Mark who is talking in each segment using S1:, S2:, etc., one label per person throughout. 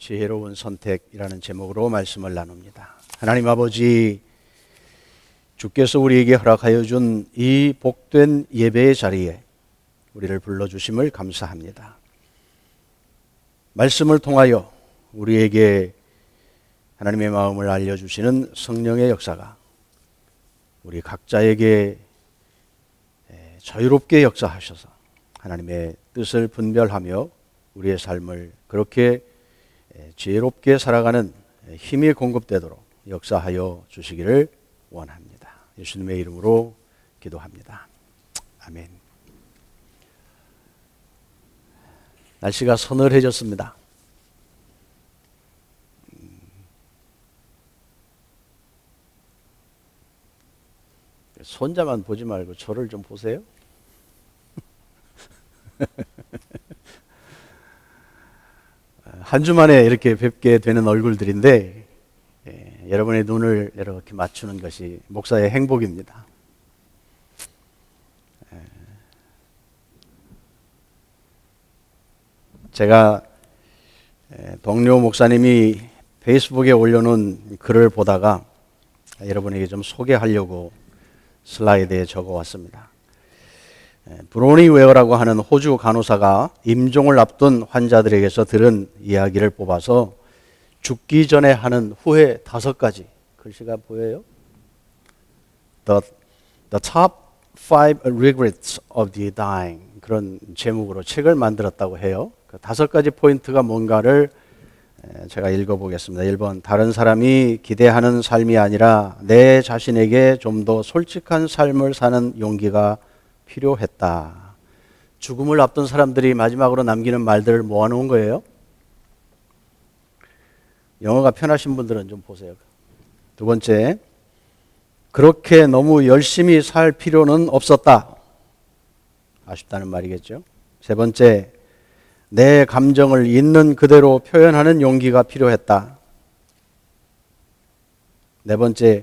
S1: 지혜로운 선택이라는 제목으로 말씀을 나눕니다. 하나님 아버지, 주께서 우리에게 허락하여 준 이 복된 예배의 자리에 우리를 불러주심을 감사합니다. 말씀을 통하여 우리에게 하나님의 마음을 알려주시는 성령의 역사가 우리 각자에게 자유롭게 역사하셔서 하나님의 뜻을 분별하며 우리의 삶을 그렇게 지혜롭게 살아가는 힘이 공급되도록 역사하여 주시기를 원합니다. 예수님의 이름으로 기도합니다. 아멘. 날씨가 서늘해졌습니다. 손자만 보지 말고 저를 좀 보세요. 한 주 만에 이렇게 뵙게 되는 얼굴들인데 여러분의 눈을 이렇게 맞추는 것이 목사의 행복입니다. 제가 동료 목사님이 페이스북에 올려놓은 글을 보다가 여러분에게 좀 소개하려고 슬라이드에 적어왔습니다. 브로니 웨어라고 하는 호주 간호사가 임종을 앞둔 환자들에게서 들은 이야기를 뽑아서 죽기 전에 하는 후회 5가지, 글씨가 보여요? The top 5 regrets of the dying, 그런 제목으로 책을 만들었다고 해요. 그 5가지 포인트가 뭔가를 제가 읽어보겠습니다. 1번, 다른 사람이 기대하는 삶이 아니라 내 자신에게 좀 더 솔직한 삶을 사는 용기가 필요했다. 죽음을 앞둔 사람들이 마지막으로 남기는 말들을 모아놓은 거예요. 영어가 편하신 분들은 좀 보세요. 2번째, 그렇게 너무 열심히 살 필요는 없었다. 아쉽다는 말이겠죠. 3번째, 내 감정을 있는 그대로 표현하는 용기가 필요했다. 4번째,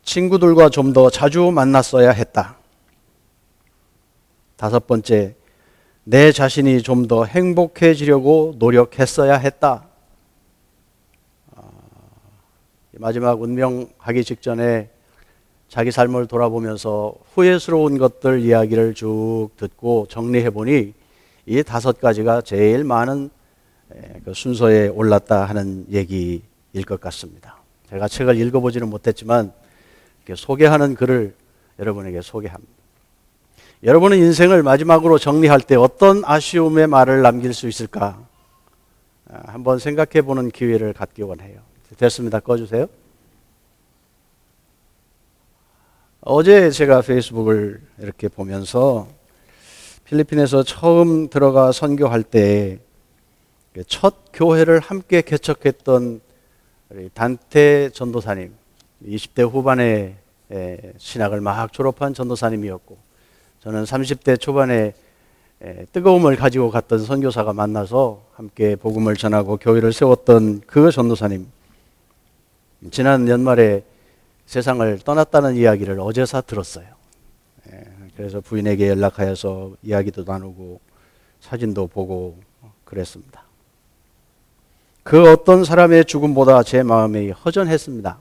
S1: 친구들과 좀 더 자주 만났어야 했다. 5번째, 내 자신이 좀 더 행복해지려고 노력했어야 했다. 마지막 운명하기 직전에 자기 삶을 돌아보면서 후회스러운 것들 이야기를 쭉 듣고 정리해보니 이 5가지가 제일 많은 그 순서에 올랐다 하는 얘기일 것 같습니다. 제가 책을 읽어보지는 못했지만 소개하는 글을 여러분에게 소개합니다. 여러분은 인생을 마지막으로 정리할 때 어떤 아쉬움의 말을 남길 수 있을까? 한번 생각해 보는 기회를 갖기 원해요. 됐습니다. 꺼주세요. 어제 제가 페이스북을 이렇게 보면서 필리핀에서 처음 들어가 선교할 때 첫 교회를 함께 개척했던 우리 단테 전도사님, 20대 후반에 신학을 막 졸업한 전도사님이었고, 저는 30대 초반에 뜨거움을 가지고 갔던 선교사가 만나서 함께 복음을 전하고 교회를 세웠던 그 전도사님, 지난 연말에 세상을 떠났다는 이야기를 어제서 들었어요. 그래서 부인에게 연락하여서 이야기도 나누고 사진도 보고 그랬습니다. 그 어떤 사람의 죽음보다 제 마음이 허전했습니다.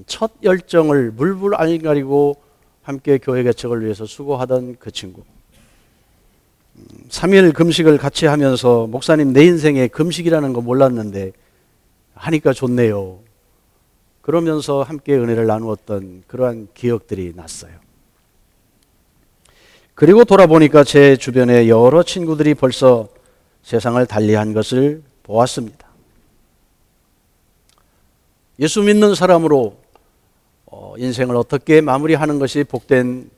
S1: 첫 열정을 물불 안 가리고 함께 교회 개척을 위해서 수고하던 그 친구, 3일 금식을 같이 하면서 목사님 내 인생에 금식이라는 거 몰랐는데 하니까 좋네요, 그러면서 함께 은혜를 나누었던 그러한 기억들이 났어요. 그리고 돌아보니까 제 주변에 여러 친구들이 벌써 세상을 달리한 것을 보았습니다. 예수 믿는 사람으로 인생을 어떻게 마무리하는 것이 복된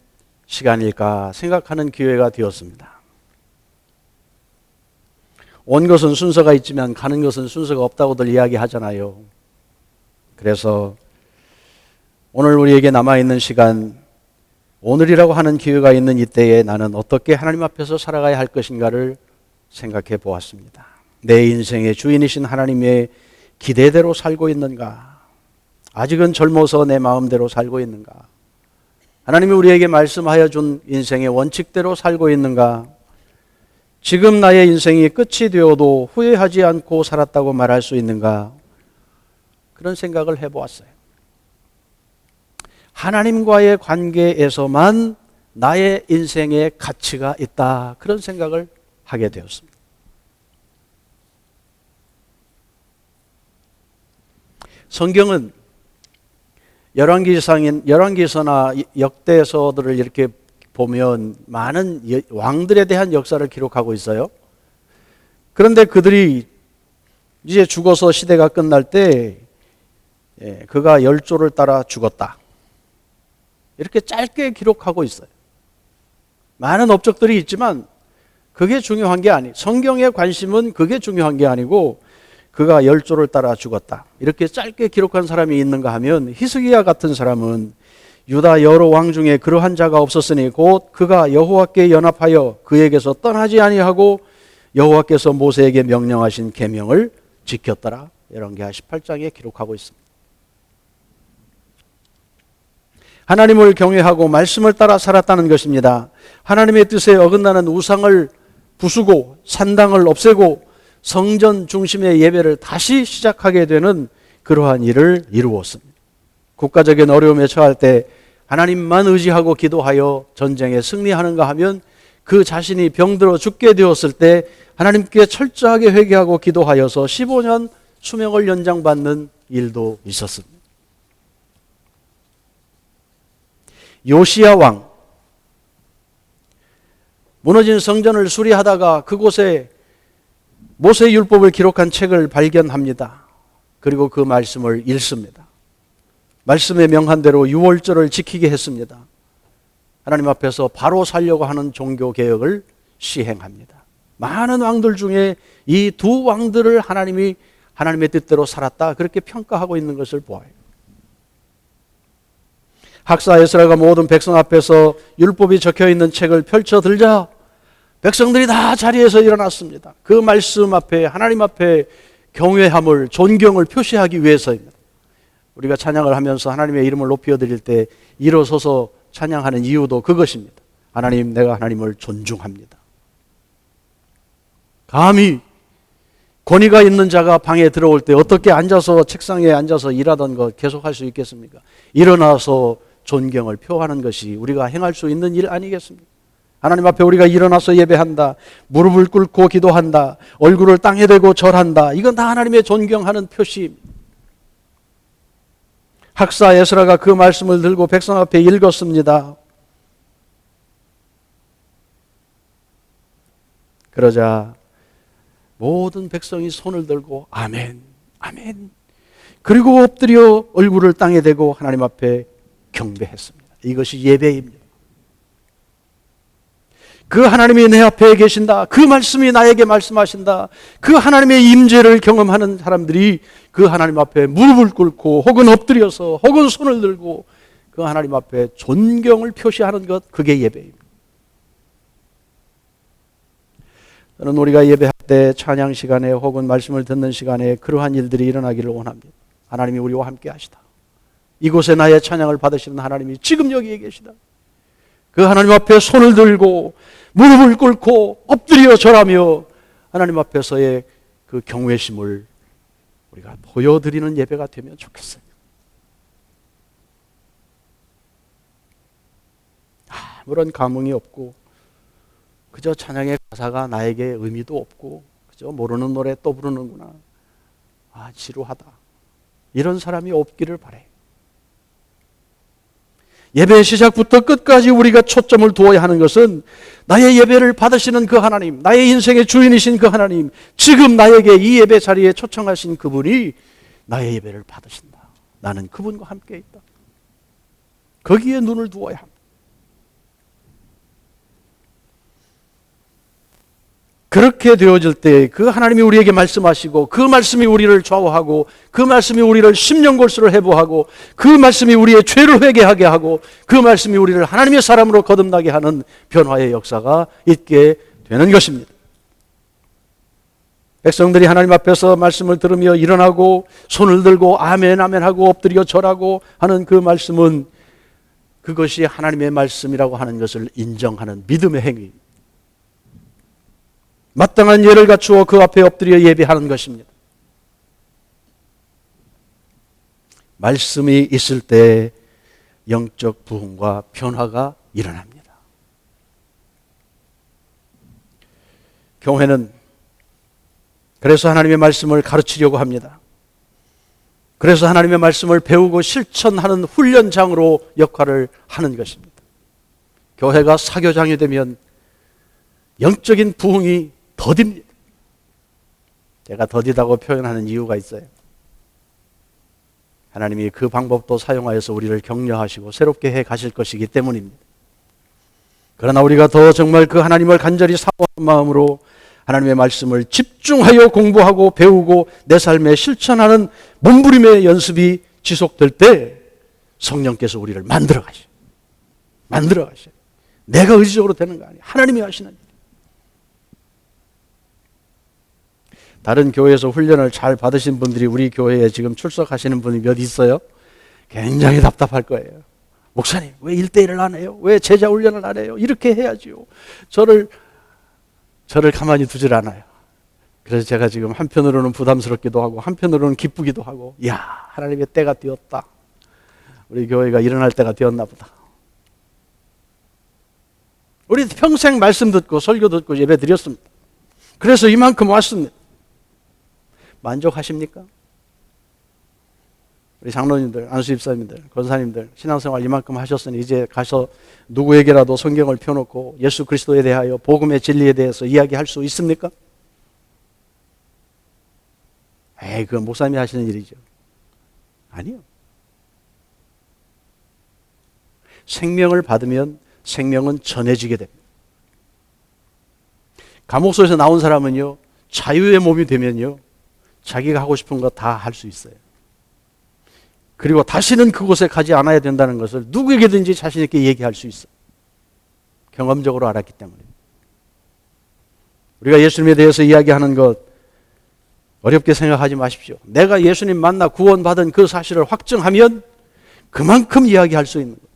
S1: 시간일까 생각하는 기회가 되었습니다. 온 것은 순서가 있지만 가는 것은 순서가 없다고들 이야기하잖아요. 그래서 오늘 우리에게 남아있는 시간, 오늘이라고 하는 기회가 있는 이때에 나는 어떻게 하나님 앞에서 살아가야 할 것인가를 생각해 보았습니다. 내 인생의 주인이신 하나님의 기대대로 살고 있는가? 아직은 젊어서 내 마음대로 살고 있는가? 하나님이 우리에게 말씀하여 준 인생의 원칙대로 살고 있는가? 지금 나의 인생이 끝이 되어도 후회하지 않고 살았다고 말할 수 있는가? 그런 생각을 해보았어요. 하나님과의 관계에서만 나의 인생에 가치가 있다. 그런 생각을 하게 되었습니다. 성경은 열왕기서나 역대서들을 이렇게 보면 많은 왕들에 대한 역사를 기록하고 있어요. 그런데 그들이 이제 죽어서 시대가 끝날 때 그가 열조를 따라 죽었다. 이렇게 짧게 기록하고 있어요. 많은 업적들이 있지만 그게 중요한 게 아니. 성경의 관심은 그게 중요한 게 아니고 그가 열조를 따라 죽었다. 이렇게 짧게 기록한 사람이 있는가 하면 히스기야 같은 사람은 유다 여러 왕 중에 그러한 자가 없었으니 곧 그가 여호와께 연합하여 그에게서 떠나지 아니하고 여호와께서 모세에게 명령하신 계명을 지켰더라. 열왕기하 18장에 기록하고 있습니다. 하나님을 경외하고 말씀을 따라 살았다는 것입니다. 하나님의 뜻에 어긋나는 우상을 부수고 산당을 없애고 성전 중심의 예배를 다시 시작하게 되는 그러한 일을 이루었습니다. 국가적인 어려움에 처할 때 하나님만 의지하고 기도하여 전쟁에 승리하는가 하면 그 자신이 병들어 죽게 되었을 때 하나님께 철저하게 회개하고 기도하여서 15년 수명을 연장받는 일도 있었습니다. 요시야 왕, 무너진 성전을 수리하다가 그곳에 모세 율법을 기록한 책을 발견합니다. 그리고 그 말씀을 읽습니다. 말씀에 명한 대로 유월절을 지키게 했습니다. 하나님 앞에서 바로 살려고 하는 종교 개혁을 시행합니다. 많은 왕들 중에 이 두 왕들을 하나님이 하나님의 뜻대로 살았다 그렇게 평가하고 있는 것을 보아요. 학사 에스라가 모든 백성 앞에서 율법이 적혀있는 책을 펼쳐들자 백성들이 다 자리에서 일어났습니다. 그 말씀 앞에 하나님 앞에 경외함을 존경을 표시하기 위해서입니다. 우리가 찬양을 하면서 하나님의 이름을 높여 드릴 때 일어서서 찬양하는 이유도 그것입니다. 하나님, 내가 하나님을 존중합니다. 감히 권위가 있는 자가 방에 들어올 때 어떻게 앉아서 책상에 앉아서 일하던 것 계속할 수 있겠습니까? 일어나서 존경을 표하는 것이 우리가 행할 수 있는 일 아니겠습니까? 하나님 앞에 우리가 일어나서 예배한다, 무릎을 꿇고 기도한다, 얼굴을 땅에 대고 절한다. 이건 다 하나님의 존경하는 표시입니다. 학사 에스라가 그 말씀을 들고 백성 앞에 읽었습니다. 그러자 모든 백성이 손을 들고 아멘, 아멘. 그리고 엎드려 얼굴을 땅에 대고 하나님 앞에 경배했습니다. 이것이 예배입니다. 그 하나님이 내 앞에 계신다. 그 말씀이 나에게 말씀하신다. 그 하나님의 임재를 경험하는 사람들이 그 하나님 앞에 무릎을 꿇고 혹은 엎드려서 혹은 손을 들고 그 하나님 앞에 존경을 표시하는 것, 그게 예배입니다. 저는 우리가 예배할 때 찬양 시간에 혹은 말씀을 듣는 시간에 그러한 일들이 일어나기를 원합니다. 하나님이 우리와 함께 하시다. 이곳에 나의 찬양을 받으시는 하나님이 지금 여기에 계시다. 그 하나님 앞에 손을 들고 무릎을 꿇고 엎드려 절하며 하나님 앞에서의 그 경외심을 우리가 보여드리는 예배가 되면 좋겠어요. 아무런 감흥이 없고 그저 찬양의 가사가 나에게 의미도 없고 그저 모르는 노래 또 부르는구나. 지루하다. 이런 사람이 없기를 바라요. 예배의 시작부터 끝까지 우리가 초점을 두어야 하는 것은 나의 예배를 받으시는 그 하나님, 나의 인생의 주인이신 그 하나님, 지금 나에게 이 예배 자리에 초청하신 그분이 나의 예배를 받으신다. 나는 그분과 함께 있다. 거기에 눈을 두어야 합니다. 그렇게 되어질 때 그 하나님이 우리에게 말씀하시고 그 말씀이 우리를 좌우하고 그 말씀이 우리를 심령골수를 해부하고 그 말씀이 우리의 죄를 회개하게 하고 그 말씀이 우리를 하나님의 사람으로 거듭나게 하는 변화의 역사가 있게 되는 것입니다. 백성들이 하나님 앞에서 말씀을 들으며 일어나고 손을 들고 아멘 아멘 하고 엎드려 절하고 하는 그 말씀은 그것이 하나님의 말씀이라고 하는 것을 인정하는 믿음의 행위. 마땅한 예를 갖추어 그 앞에 엎드려 예배하는 것입니다. 말씀이 있을 때 영적 부흥과 변화가 일어납니다. 교회는 그래서 하나님의 말씀을 가르치려고 합니다. 그래서 하나님의 말씀을 배우고 실천하는 훈련장으로 역할을 하는 것입니다. 교회가 사교장이 되면 영적인 부흥이 더딥니다. 제가 더디다고 표현하는 이유가 있어요. 하나님이 그 방법도 사용하여서 우리를 격려하시고 새롭게 해 가실 것이기 때문입니다. 그러나 우리가 더 정말 그 하나님을 간절히 사모하는 마음으로 하나님의 말씀을 집중하여 공부하고 배우고 내 삶에 실천하는 몸부림의 연습이 지속될 때 성령께서 우리를 만들어 가셔요. 내가 의지적으로 되는 거 아니에요. 하나님이 하시는 일. 다른 교회에서 훈련을 잘 받으신 분들이 우리 교회에 지금 출석하시는 분이 몇 있어요? 굉장히 답답할 거예요. 목사님, 왜 1대1을 안 해요? 왜 제자 훈련을 안 해요? 이렇게 해야지요. 저를 가만히 두질 않아요. 그래서 제가 지금 한편으로는 부담스럽기도 하고 한편으로는 기쁘기도 하고, 이야, 하나님의 때가 되었다. 우리 교회가 일어날 때가 되었나 보다. 우리 평생 말씀 듣고 설교 듣고 예배 드렸습니다. 그래서 이만큼 왔습니다. 만족하십니까? 우리 장로님들, 안수집사님들, 권사님들 신앙생활 이만큼 하셨으니 이제 가서 누구에게라도 성경을 펴놓고 예수 그리스도에 대하여 복음의 진리에 대해서 이야기할 수 있습니까? 그건 목사님이 하시는 일이죠. 아니요. 생명을 받으면 생명은 전해지게 됩니다. 감옥소에서 나온 사람은요, 자유의 몸이 되면요, 자기가 하고 싶은 거 다 할 수 있어요. 그리고 다시는 그곳에 가지 않아야 된다는 것을 누구에게든지 자신 있게 얘기할 수 있어요. 경험적으로 알았기 때문에. 우리가 예수님에 대해서 이야기하는 것 어렵게 생각하지 마십시오. 내가 예수님 만나 구원받은 그 사실을 확증하면 그만큼 이야기할 수 있는 거예요.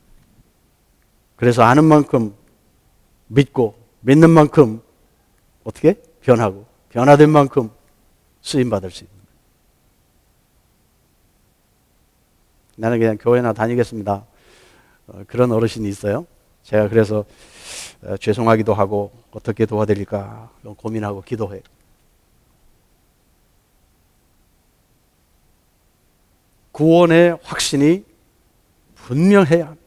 S1: 그래서 아는 만큼 믿고 믿는 만큼 어떻게? 변하고 변화된 만큼 쓰임받을 수 있는 거예요. 나는 그냥 교회나 다니겠습니다. 그런 어르신이 있어요. 제가 그래서 죄송하기도 하고 어떻게 도와드릴까 고민하고 기도해요. 구원의 확신이 분명해야 합니다.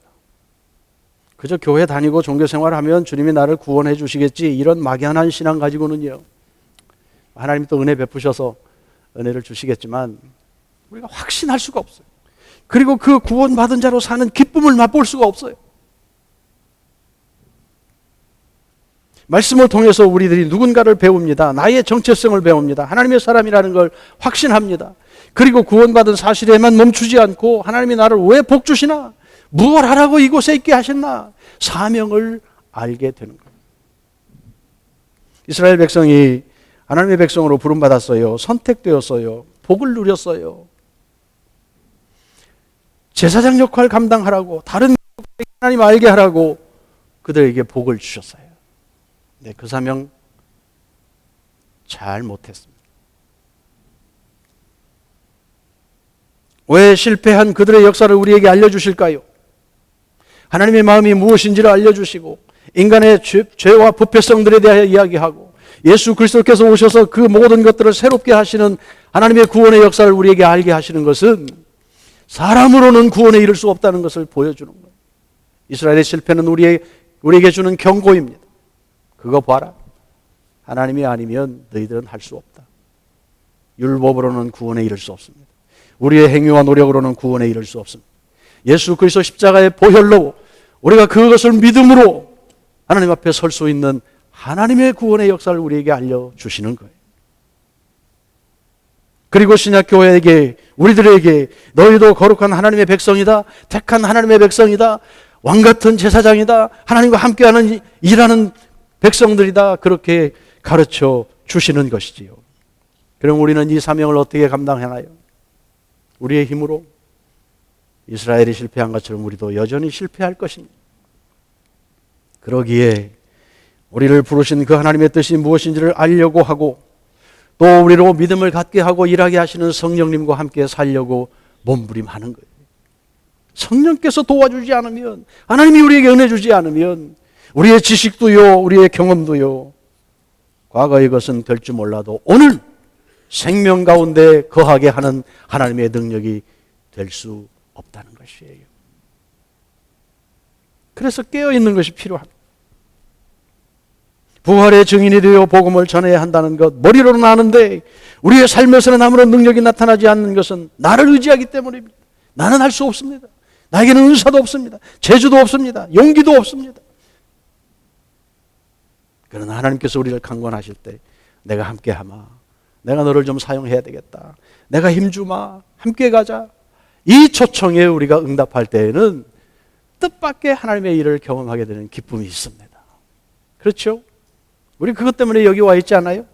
S1: 그저 교회 다니고 종교생활하면 주님이 나를 구원해 주시겠지 이런 막연한 신앙 가지고는요, 하나님 또 은혜 베푸셔서 은혜를 주시겠지만 우리가 확신할 수가 없어요. 그리고 그 구원받은 자로 사는 기쁨을 맛볼 수가 없어요. 말씀을 통해서 우리들이 누군가를 배웁니다. 나의 정체성을 배웁니다. 하나님의 사람이라는 걸 확신합니다. 그리고 구원받은 사실에만 멈추지 않고 하나님이 나를 왜 복 주시나? 무엇 하라고 이곳에 있게 하셨나? 사명을 알게 되는 거예요. 이스라엘 백성이 하나님의 백성으로 부름받았어요. 선택되었어요. 복을 누렸어요. 제사장 역할 감당하라고, 다른 하나님 알게 하라고 그들에게 복을 주셨어요. 네, 그 사명 잘 못했습니다. 왜 실패한 그들의 역사를 우리에게 알려주실까요? 하나님의 마음이 무엇인지를 알려주시고 인간의 죄와 부패성들에 대하여 이야기하고 예수 그리스도께서 오셔서 그 모든 것들을 새롭게 하시는 하나님의 구원의 역사를 우리에게 알게 하시는 것은 사람으로는 구원에 이를 수 없다는 것을 보여주는 거예요. 이스라엘의 실패는 우리에게 주는 경고입니다. 그거 봐라. 하나님이 아니면 너희들은 할 수 없다. 율법으로는 구원에 이를 수 없습니다. 우리의 행위와 노력으로는 구원에 이를 수 없습니다. 예수 그리스도 십자가의 보혈로 우리가 그것을 믿음으로 하나님 앞에 설 수 있는 하나님의 구원의 역사를 우리에게 알려주시는 거예요. 그리고 신약교회에게 우리들에게 너희도 거룩한 하나님의 백성이다. 택한 하나님의 백성이다. 왕같은 제사장이다. 하나님과 함께하는 일하는 백성들이다. 그렇게 가르쳐 주시는 것이지요. 그럼 우리는 이 사명을 어떻게 감당하나요? 우리의 힘으로 이스라엘이 실패한 것처럼 우리도 여전히 실패할 것입니다. 그러기에 우리를 부르신 그 하나님의 뜻이 무엇인지를 알려고 하고 또 우리로 믿음을 갖게 하고 일하게 하시는 성령님과 함께 살려고 몸부림하는 거예요. 성령께서 도와주지 않으면, 하나님이 우리에게 은혜 주지 않으면 우리의 지식도요, 우리의 경험도요, 과거의 것은 될 줄 몰라도 오늘 생명 가운데 거하게 하는 하나님의 능력이 될 수 없다는 것이에요. 그래서 깨어있는 것이 필요합니다. 부활의 증인이 되어 복음을 전해야 한다는 것, 머리로는 아는데 우리의 삶에서는 아무런 능력이 나타나지 않는 것은 나를 의지하기 때문입니다. 나는 할 수 없습니다. 나에게는 은사도 없습니다. 재주도 없습니다. 용기도 없습니다. 그러나 하나님께서 우리를 강권하실 때 내가 함께하마, 내가 너를 좀 사용해야 되겠다, 내가 힘주마, 함께 가자, 이 초청에 우리가 응답할 때에는 뜻밖의 하나님의 일을 경험하게 되는 기쁨이 있습니다. 그렇죠? 우리 그것 때문에 여기 와 있지 않아요?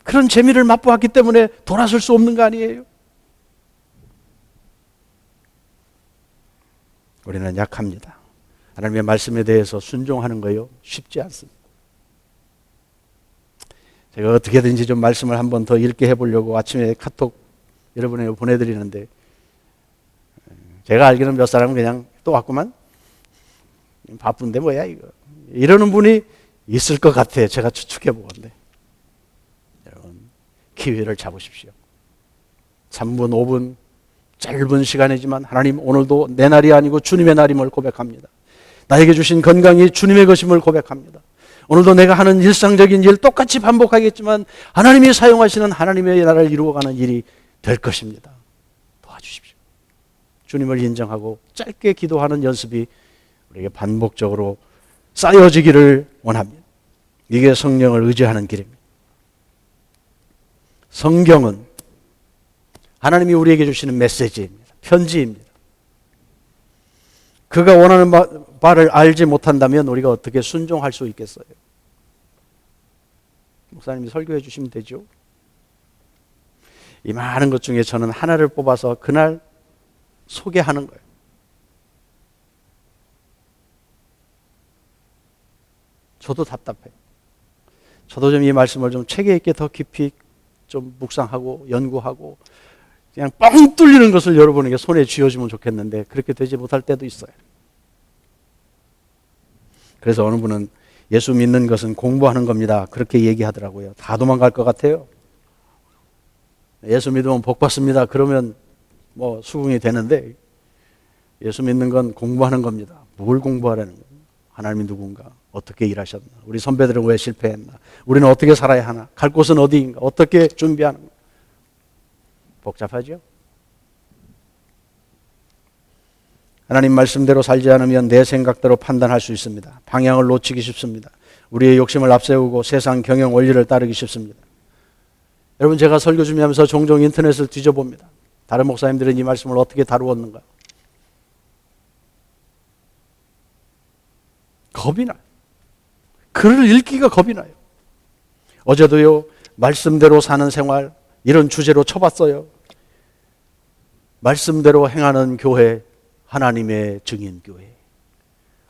S1: 그런 재미를 맛보았기 때문에 돌아설 수 없는 거 아니에요? 우리는 약합니다. 하나님의 말씀에 대해서 순종하는 거요, 쉽지 않습니다. 제가 어떻게든지 좀 말씀을 한 번 더 읽게 해보려고 아침에 카톡 여러분에게 보내드리는데, 제가 알기로는 몇 사람은 그냥 또 왔구만, 바쁜데 뭐야 이거, 이러는 분이 있을 것 같아요. 제가 추측해 보건데. 여러분, 기회를 잡으십시오. 3분, 5분 짧은 시간이지만 하나님, 오늘도 내 날이 아니고 주님의 날임을 고백합니다. 나에게 주신 건강이 주님의 것임을 고백합니다. 오늘도 내가 하는 일상적인 일 똑같이 반복하겠지만 하나님이 사용하시는 하나님의 나라를 이루어가는 일이 될 것입니다. 도와주십시오. 주님을 인정하고 짧게 기도하는 연습이 우리에게 반복적으로 쌓여지기를 원합니다. 이게 성령을 의지하는 길입니다. 성경은 하나님이 우리에게 주시는 메시지입니다. 편지입니다. 그가 원하는 바를 알지 못한다면 우리가 어떻게 순종할 수 있겠어요? 목사님이 설교해 주시면 되죠. 이 많은 것 중에 저는 하나를 뽑아서 그날 소개하는 거예요. 저도 답답해요. 저도 좀 이 말씀을 좀 체계 있게 더 깊이 좀 묵상하고 연구하고 그냥 뻥 뚫리는 것을 여러분에게 손에 쥐어주면 좋겠는데 그렇게 되지 못할 때도 있어요. 그래서 어느 분은 예수 믿는 것은 공부하는 겁니다, 그렇게 얘기하더라고요. 다 도망갈 것 같아요. 예수 믿으면 복 받습니다, 그러면 뭐 수긍이 되는데, 예수 믿는 건 공부하는 겁니다. 뭘 공부하라는 거예요? 하나님이 누군가? 어떻게 일하셨나? 우리 선배들은 왜 실패했나? 우리는 어떻게 살아야 하나? 갈 곳은 어디인가? 어떻게 준비하는가? 복잡하죠? 하나님 말씀대로 살지 않으면 내 생각대로 판단할 수 있습니다. 방향을 놓치기 쉽습니다. 우리의 욕심을 앞세우고 세상 경영 원리를 따르기 쉽습니다. 여러분, 제가 설교 준비하면서 종종 인터넷을 뒤져봅니다. 다른 목사님들은 이 말씀을 어떻게 다루었는가? 겁이 나요. 글을 읽기가 겁이 나요. 어제도요, 말씀대로 사는 생활, 이런 주제로 쳐봤어요. 말씀대로 행하는 교회, 하나님의 증인교회,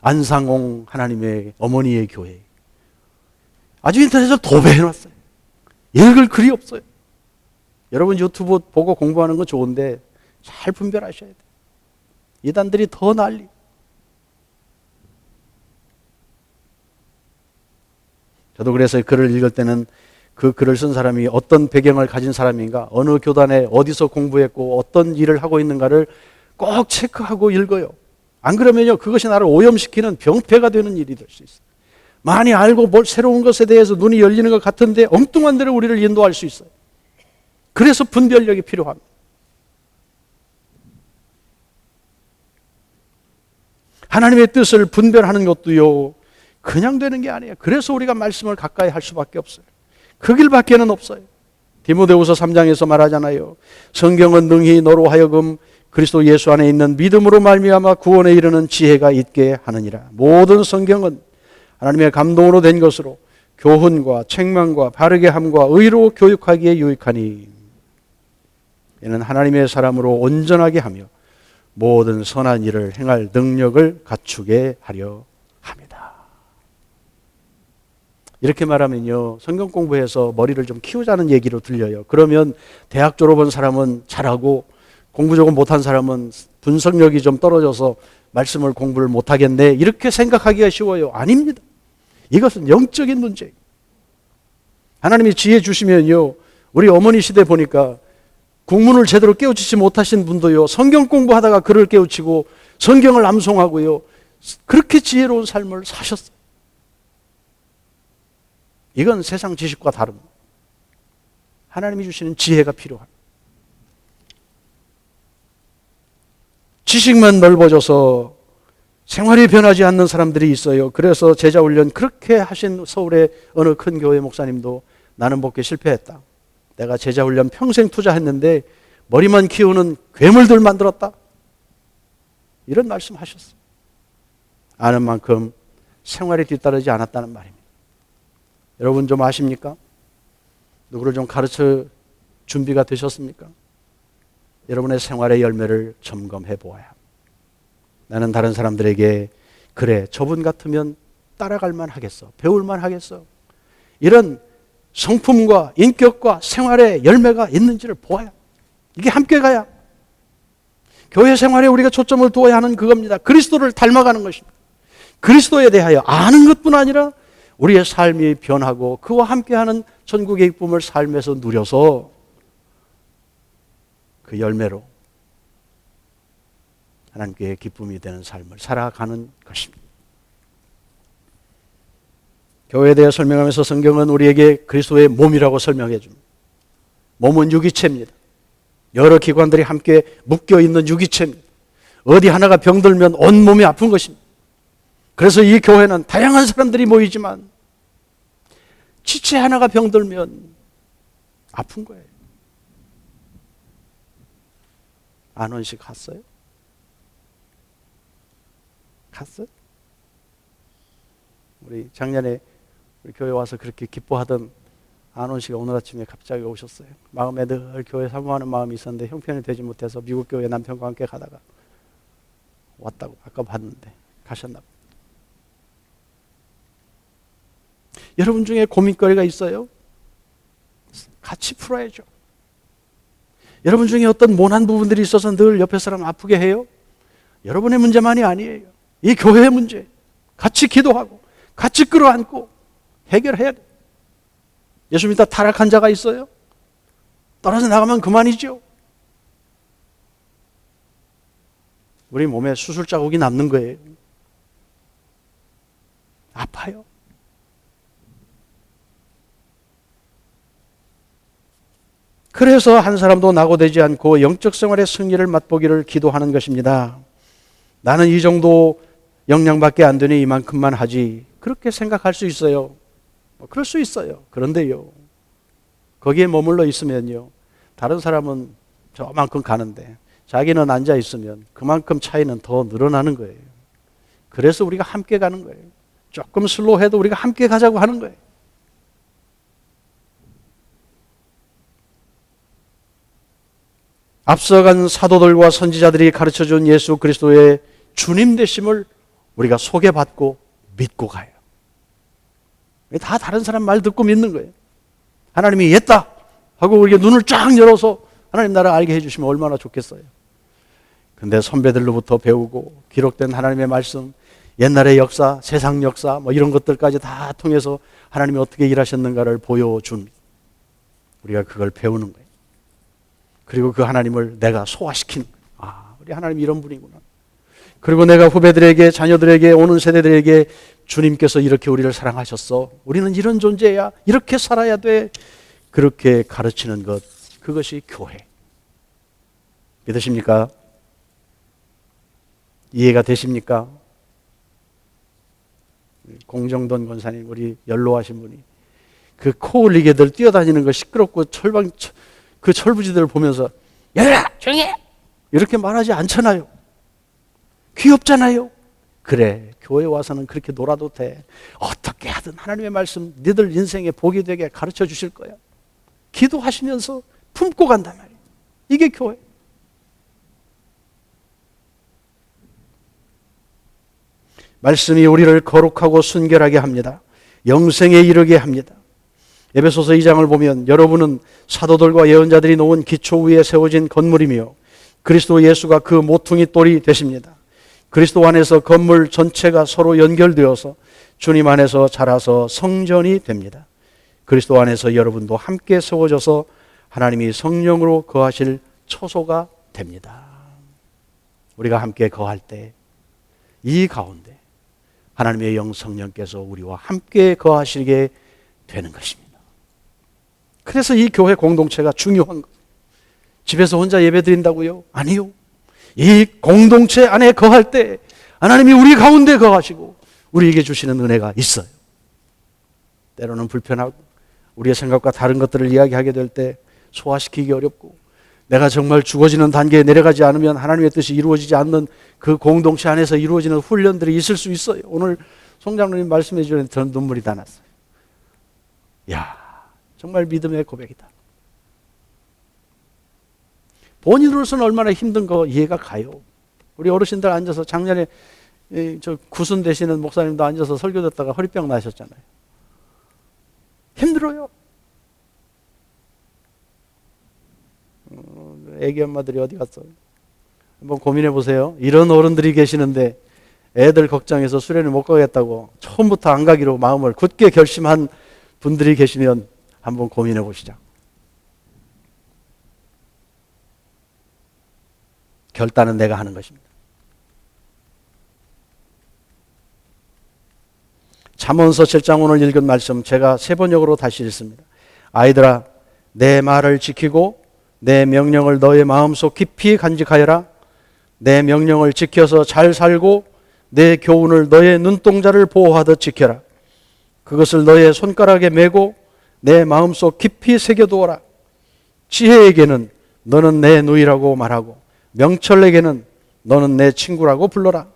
S1: 안상홍 하나님의 어머니의 교회, 아주 인터넷에서 도배해놨어요. 읽을 글이 없어요. 여러분 유튜브 보고 공부하는 건 좋은데 잘 분별하셔야 돼요. 이단들이 더 난리. 저도 그래서 글을 읽을 때는 그 글을 쓴 사람이 어떤 배경을 가진 사람인가, 어느 교단에 어디서 공부했고 어떤 일을 하고 있는가를 꼭 체크하고 읽어요. 안 그러면요, 그것이 나를 오염시키는 병폐가 되는 일이 될 수 있어요. 많이 알고 뭘 새로운 것에 대해서 눈이 열리는 것 같은데 엉뚱한 데로 우리를 인도할 수 있어요. 그래서 분별력이 필요합니다. 하나님의 뜻을 분별하는 것도요, 그냥 되는 게 아니에요. 그래서 우리가 말씀을 가까이 할 수밖에 없어요. 그 길밖에는 없어요. 디모데후서 3장에서 말하잖아요. 성경은 능히 너로 하여금 그리스도 예수 안에 있는 믿음으로 말미암아 구원에 이르는 지혜가 있게 하느니라. 모든 성경은 하나님의 감동으로 된 것으로 교훈과 책망과 바르게 함과 의로 교육하기에 유익하니 이는 하나님의 사람으로 온전하게 하며 모든 선한 일을 행할 능력을 갖추게 하려 합니다. 이렇게 말하면요, 성경 공부해서 머리를 좀 키우자는 얘기로 들려요. 그러면 대학 졸업한 사람은 잘하고 공부 조금 못한 사람은 분석력이 좀 떨어져서 말씀을 공부를 못하겠네, 이렇게 생각하기가 쉬워요. 아닙니다. 이것은 영적인 문제예요. 하나님이 지혜 주시면요, 우리 어머니 시대 보니까 국문을 제대로 깨우치지 못하신 분도요, 성경 공부하다가 글을 깨우치고 성경을 암송하고요, 그렇게 지혜로운 삶을 사셨어요. 이건 세상 지식과 다릅니다. 하나님이 주시는 지혜가 필요합니다. 지식만 넓어져서 생활이 변하지 않는 사람들이 있어요. 그래서 제자훈련 그렇게 하신 서울의 어느 큰 교회 목사님도 나는 복귀 실패했다. 내가 제자훈련 평생 투자했는데 머리만 키우는 괴물들 만들었다. 이런 말씀하셨어요. 아는 만큼 생활에 뒤따르지 않았다는 말입니다. 여러분 좀 아십니까? 누구를 좀 가르쳐 준비가 되셨습니까? 여러분의 생활의 열매를 점검해 보아야 합니다. 나는 다른 사람들에게 그래, 저분 같으면 따라갈 만 하겠어, 배울 만 하겠어, 이런 성품과 인격과 생활의 열매가 있는지를 보아야, 이게 함께 가야. 교회 생활에 우리가 초점을 두어야 하는 그겁니다. 그리스도를 닮아가는 것입니다. 그리스도에 대하여 아는 것뿐 아니라 우리의 삶이 변하고 그와 함께하는 천국의 기쁨을 삶에서 누려서 그 열매로 하나님께 기쁨이 되는 삶을 살아가는 것입니다. 교회에 대해 설명하면서 성경은 우리에게 그리스도의 몸이라고 설명해 줍니다. 몸은 유기체입니다. 여러 기관들이 함께 묶여 있는 유기체입니다. 어디 하나가 병들면 온 몸이 아픈 것입니다. 그래서 이 교회는 다양한 사람들이 모이지만 지체 하나가 병들면 아픈 거예요. 안원식 갔어요? 갔어요? 우리 작년에 우리 교회 와서 그렇게 기뻐하던 안원 씨가 오늘 아침에 갑자기 오셨어요. 마음에 늘 교회 사모하는 마음이 있었는데 형편이 되지 못해서 미국 교회 남편과 함께 가다가 왔다고 아까 봤는데 가셨나 봐요. 여러분 중에 고민거리가 있어요? 같이 풀어야죠. 여러분 중에 어떤 모난 부분들이 있어서 늘 옆에 사람 아프게 해요? 여러분의 문제만이 아니에요. 이 교회의 문제. 같이 기도하고 같이 끌어안고 해결해야 돼요. 예수 믿다 타락한 자가 있어요? 떨어져 나가면 그만이죠. 우리 몸에 수술 자국이 남는 거예요. 아파요. 그래서 한 사람도 낙오되지 않고 영적 생활의 승리를 맛보기를 기도하는 것입니다. 나는 이 정도 영양밖에 안 되니 이만큼만 하지, 그렇게 생각할 수 있어요. 그럴 수 있어요. 그런데요, 거기에 머물러 있으면요, 다른 사람은 저만큼 가는데 자기는 앉아 있으면 그만큼 차이는 더 늘어나는 거예요. 그래서 우리가 함께 가는 거예요. 조금 슬로우해도 우리가 함께 가자고 하는 거예요. 앞서간 사도들과 선지자들이 가르쳐준 예수 그리스도의 주님 되심을 우리가 소개받고 믿고 가요. 다 다른 사람 말 듣고 믿는 거예요. 하나님이 옛다 하고 우리가 눈을 쫙 열어서 하나님 나라 알게 해주시면 얼마나 좋겠어요. 근데 선배들로부터 배우고 기록된 하나님의 말씀, 옛날의 역사, 세상 역사 뭐 이런 것들까지 다 통해서 하나님이 어떻게 일하셨는가를 보여줍니다. 우리가 그걸 배우는 거예요. 그리고 그 하나님을 내가 소화시키는 거예요. 아, 우리 하나님이 이런 분이구나. 그리고 내가 후배들에게, 자녀들에게, 오는 세대들에게 주님께서 이렇게 우리를 사랑하셨어, 우리는 이런 존재야, 이렇게 살아야 돼, 그렇게 가르치는 것, 그것이 교회. 믿으십니까? 이해가 되십니까? 공정돈 권사님, 우리 연로하신 분이 그 코 흘리게들 뛰어다니는 거 시끄럽고 그 철부지들을 보면서 얘들아 조용히 해, 이렇게 말하지 않잖아요. 귀엽잖아요. 그래, 교회 와서는 그렇게 놀아도 돼. 어떻게 하든 하나님의 말씀 너희들 인생에 복이 되게 가르쳐 주실 거야. 기도하시면서 품고 간단 말이에요. 이게 교회. 말씀이 우리를 거룩하고 순결하게 합니다. 영생에 이르게 합니다. 에베소서 2장을 보면 여러분은 사도들과 예언자들이 놓은 기초 위에 세워진 건물이며 그리스도 예수가 그 모퉁이 돌이 되십니다. 그리스도 안에서 건물 전체가 서로 연결되어서 주님 안에서 자라서 성전이 됩니다. 그리스도 안에서 여러분도 함께 세워져서 하나님이 성령으로 거하실 처소가 됩니다. 우리가 함께 거할 때 이 가운데 하나님의 영 성령께서 우리와 함께 거하시게 되는 것입니다. 그래서 이 교회 공동체가 중요한 거예요. 집에서 혼자 예배 드린다고요? 아니요. 이 공동체 안에 거할 때 하나님이 우리 가운데 거하시고 우리에게 주시는 은혜가 있어요. 때로는 불편하고 우리의 생각과 다른 것들을 이야기하게 될 때 소화시키기 어렵고 내가 정말 죽어지는 단계에 내려가지 않으면 하나님의 뜻이 이루어지지 않는 그 공동체 안에서 이루어지는 훈련들이 있을 수 있어요. 오늘 송장로님 말씀해 주는데 저는 눈물이 다 났어요. 야, 정말 믿음의 고백이다. 본인으로서는 얼마나 힘든 거 이해가 가요. 우리 어르신들 앉아서 작년에 저 구순 되시는 목사님도 앉아서 설교 듣다가 허리병 나셨잖아요. 힘들어요. 애기 엄마들이 어디 갔어? 한번 고민해 보세요. 이런 어른들이 계시는데 애들 걱정해서 수련회 못 가겠다고 처음부터 안 가기로 마음을 굳게 결심한 분들이 계시면 한번 고민해 보시죠. 결단은 내가 하는 것입니다. 잠언서 7장 오늘 읽은 말씀 제가 세 번역으로 다시 읽습니다. 아이들아, 내 말을 지키고 내 명령을 너의 마음속 깊이 간직하여라. 내 명령을 지켜서 잘 살고 내 교훈을 너의 눈동자를 보호하듯 지켜라. 그것을 너의 손가락에 메고 내 마음속 깊이 새겨두어라. 지혜에게는 너는 내 누이라고 말하고 명철에게는 너는 내 친구라고 불러라.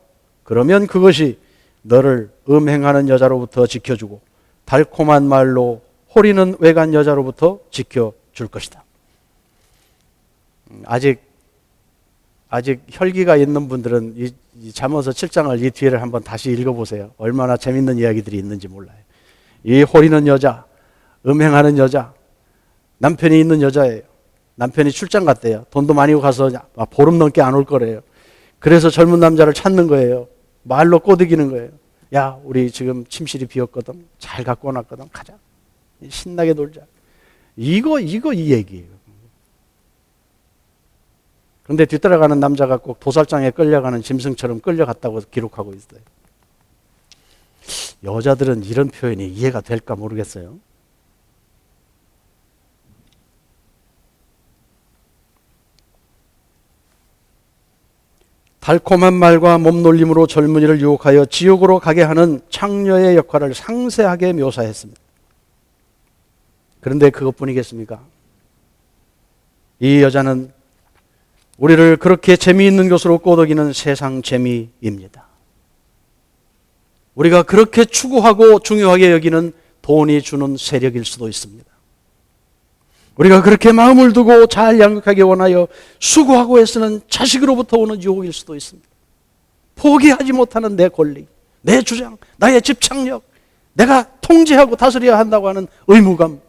S1: 그러면 그것이 너를 음행하는 여자로부터 지켜주고 달콤한 말로 호리는 외간 여자로부터 지켜줄 것이다. 아직 혈기가 있는 분들은 이 잠언서 7장을 이 뒤를 한번 다시 읽어보세요. 얼마나 재밌는 이야기들이 있는지 몰라요. 이 호리는 여자, 음행하는 여자, 남편이 있는 여자예요. 남편이 출장 갔대요. 돈도 많이 가서 보름 넘게 안 올 거래요. 그래서 젊은 남자를 찾는 거예요. 말로 꼬드기는 거예요. 야, 우리 지금 침실이 비었거든. 잘 갖고 놨거든. 가자. 신나게 놀자. 이 얘기예요. 그런데 뒤따라가는 남자가 꼭 도살장에 끌려가는 짐승처럼 끌려갔다고 기록하고 있어요. 여자들은 이런 표현이 이해가 될까 모르겠어요. 달콤한 말과 몸놀림으로 젊은이를 유혹하여 지옥으로 가게 하는 창녀의 역할을 상세하게 묘사했습니다. 그런데 그것뿐이겠습니까? 이 여자는 우리를 그렇게 재미있는 것으로 꼬드기는 세상 재미입니다. 우리가 그렇게 추구하고 중요하게 여기는 돈이 주는 세력일 수도 있습니다. 우리가 그렇게 마음을 두고 잘 양육하기 원하여 수고하고 애쓰는 자식으로부터 오는 유혹일 수도 있습니다. 포기하지 못하는 내 권리, 내 주장, 나의 집착력, 내가 통제하고 다스려야 한다고 하는 의무감,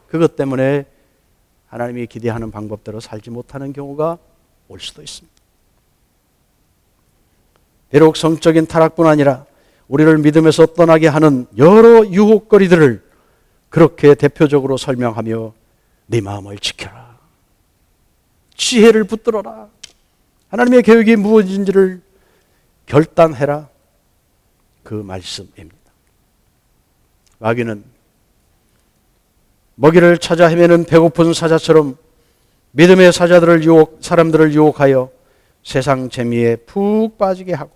S1: 그것 때문에 하나님이 기대하는 방법대로 살지 못하는 경우가 올 수도 있습니다. 비록 성적인 타락뿐 아니라 우리를 믿음에서 떠나게 하는 여러 유혹거리들을 그렇게 대표적으로 설명하며 네 마음을 지켜라. 지혜를 붙들어라. 하나님의 계획이 무엇인지를 결단해라. 그 말씀입니다. 마귀는 먹이를 찾아 헤매는 배고픈 사자처럼 믿음의 사람들을 유혹하여 세상 재미에 푹 빠지게 하고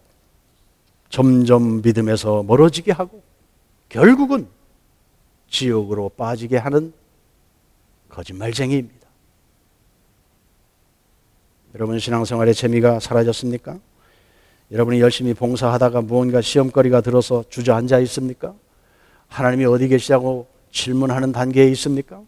S1: 점점 믿음에서 멀어지게 하고 결국은 지옥으로 빠지게 하는 거짓말쟁이입니다. 여러분 신앙생활의 재미가 사라졌습니까? 여러분이 열심히 봉사하다가 무언가 시험거리가 들어서 주저앉아 있습니까? 하나님이 어디 계시냐고 질문하는 단계에 있습니까?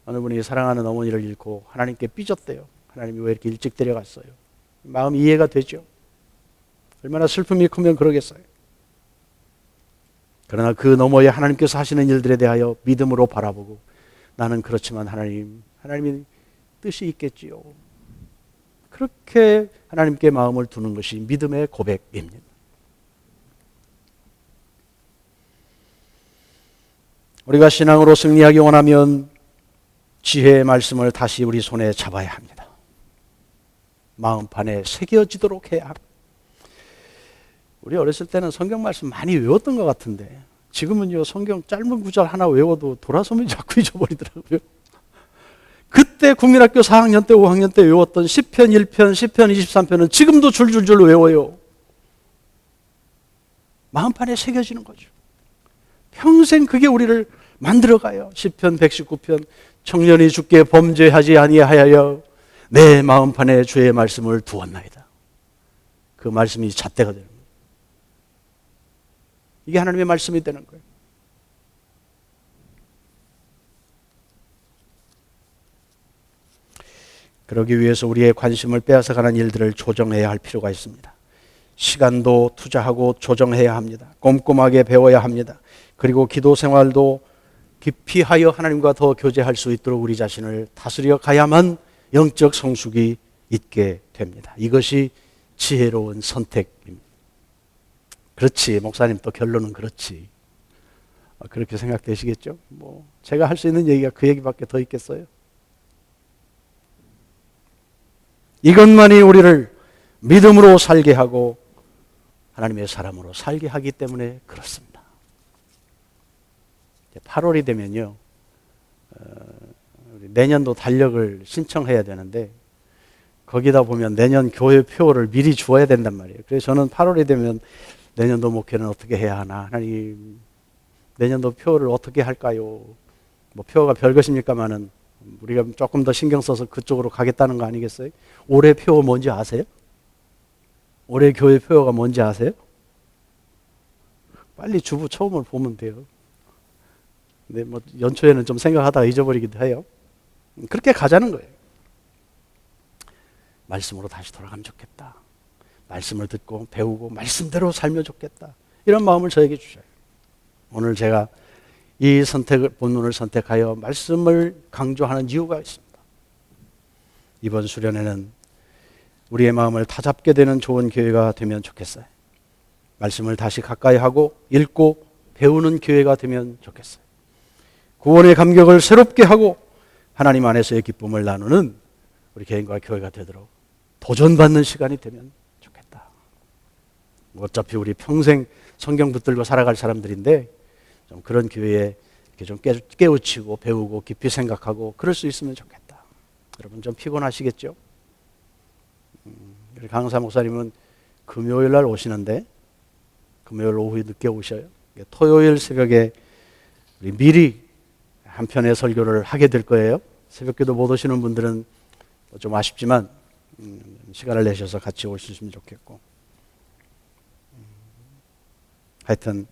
S1: 어느 분이 사랑하는 어머니를 잃고 하나님께 삐졌대요. 하나님이 왜 이렇게 일찍 데려갔어요? 마음 이해가 되죠? 얼마나 슬픔이 크면 그러겠어요. 그러나 그 너머에 하나님께서 하시는 일들에 대하여 믿음으로 바라보고 나는 그렇지만 하나님이 뜻이 있겠지요. 그렇게 하나님께 마음을 두는 것이 믿음의 고백입니다. 우리가 신앙으로 승리하기 원하면 지혜의 말씀을 다시 우리 손에 잡아야 합니다. 마음판에 새겨지도록 해야 합니다. 우리 어렸을 때는 성경 말씀 많이 외웠던 것 같은데 지금은요, 성경 짧은 구절 하나 외워도 돌아서면 자꾸 잊어버리더라고요. 그때 국민학교 4학년 때 5학년 때 외웠던 시편 1편, 시편 23편은 지금도 줄줄줄 외워요. 마음판에 새겨지는 거죠. 평생 그게 우리를 만들어가요. 시편 119편 청년이 주께 범죄하지 아니하여 내 마음판에 주의 말씀을 두었나이다. 그 말씀이 잣대가 되는 거예요. 이게 하나님의 말씀이 되는 거예요. 그러기 위해서 우리의 관심을 빼앗아가는 일들을 조정해야 할 필요가 있습니다. 시간도 투자하고 조정해야 합니다. 꼼꼼하게 배워야 합니다. 그리고 기도 생활도 깊이 하여 하나님과 더 교제할 수 있도록 우리 자신을 다스려 가야만 영적 성숙이 있게 됩니다. 이것이 지혜로운 선택입니다. 그렇지, 목사님 또 결론은 그렇지. 그렇게 생각되시겠죠? 제가 할 수 있는 얘기가 그 얘기밖에 더 있겠어요? 이것만이 우리를 믿음으로 살게 하고 하나님의 사람으로 살게 하기 때문에 그렇습니다. 8월이 되면요, 내년도 달력을 신청해야 되는데 거기다 보면 내년 교회 표를 미리 주어야 된단 말이에요. 그래서 저는 8월이 되면 내년도 목회는 어떻게 해야 하나, 하나님 내년도 표를 어떻게 할까요? 표가 별것입니까마는 우리가 조금 더 신경 써서 그쪽으로 가겠다는 거 아니겠어요? 올해 표 뭔지 아세요? 올해 교회 표가 뭔지 아세요? 빨리 주부 처음을 보면 돼요. 근데 연초에는 좀 생각하다가 잊어버리기도 해요. 그렇게 가자는 거예요. 말씀으로 다시 돌아가면 좋겠다. 말씀을 듣고 배우고 말씀대로 살면 좋겠다. 이런 마음을 저에게 주셔요. 오늘 제가 이 본문을 선택하여 말씀을 강조하는 이유가 있습니다. 이번 수련회는 우리의 마음을 다잡게 되는 좋은 교회가 되면 좋겠어요. 말씀을 다시 가까이 하고 읽고 배우는 교회가 되면 좋겠어요. 구원의 감격을 새롭게 하고 하나님 안에서의 기쁨을 나누는 우리 개인과 교회가 되도록 도전받는 시간이 되면 좋겠다. 어차피 우리 평생 성경 붙들고 살아갈 사람들인데 좀 그런 교회에 이렇게 좀 깨우치고 배우고 깊이 생각하고 그럴 수 있으면 좋겠다. 여러분 좀 피곤하시겠죠? 우리 강사 목사님은 금요일 날 오시는데 금요일 오후에 늦게 오셔요. 토요일 새벽에 우리 미리 한 편의 설교를 하게 될 거예요. 새벽기도 못 오시는 분들은 좀 아쉽지만 시간을 내셔서 같이 오시면 좋겠고, 하여튼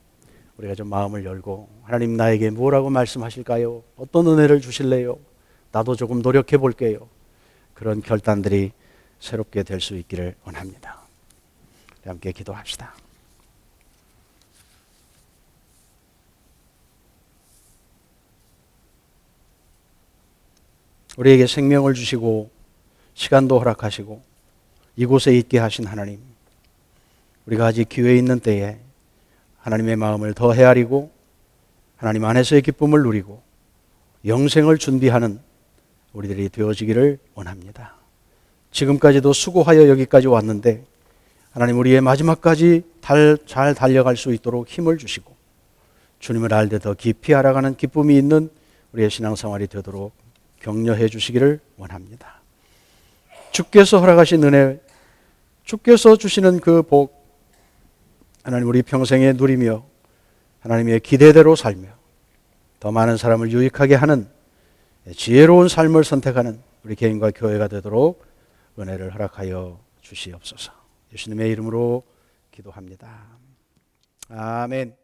S1: 우리가 좀 마음을 열고 하나님 나에게 뭐라고 말씀하실까요? 어떤 은혜를 주실래요? 나도 조금 노력해 볼게요. 그런 결단들이 새롭게 될 수 있기를 원합니다. 함께 기도합시다. 우리에게 생명을 주시고 시간도 허락하시고 이곳에 있게 하신 하나님, 우리가 아직 기회에 있는 때에 하나님의 마음을 더 헤아리고 하나님 안에서의 기쁨을 누리고 영생을 준비하는 우리들이 되어지기를 원합니다. 지금까지도 수고하여 여기까지 왔는데 하나님 우리의 마지막까지 잘 달려갈 수 있도록 힘을 주시고 주님을 알 때 더 깊이 알아가는 기쁨이 있는 우리의 신앙생활이 되도록 격려해 주시기를 원합니다. 주께서 허락하신 은혜, 주께서 주시는 그 복, 하나님 우리 평생에 누리며 하나님의 기대대로 살며 더 많은 사람을 유익하게 하는 지혜로운 삶을 선택하는 우리 개인과 교회가 되도록 은혜를 허락하여 주시옵소서. 예수님의 이름으로 기도합니다. 아멘.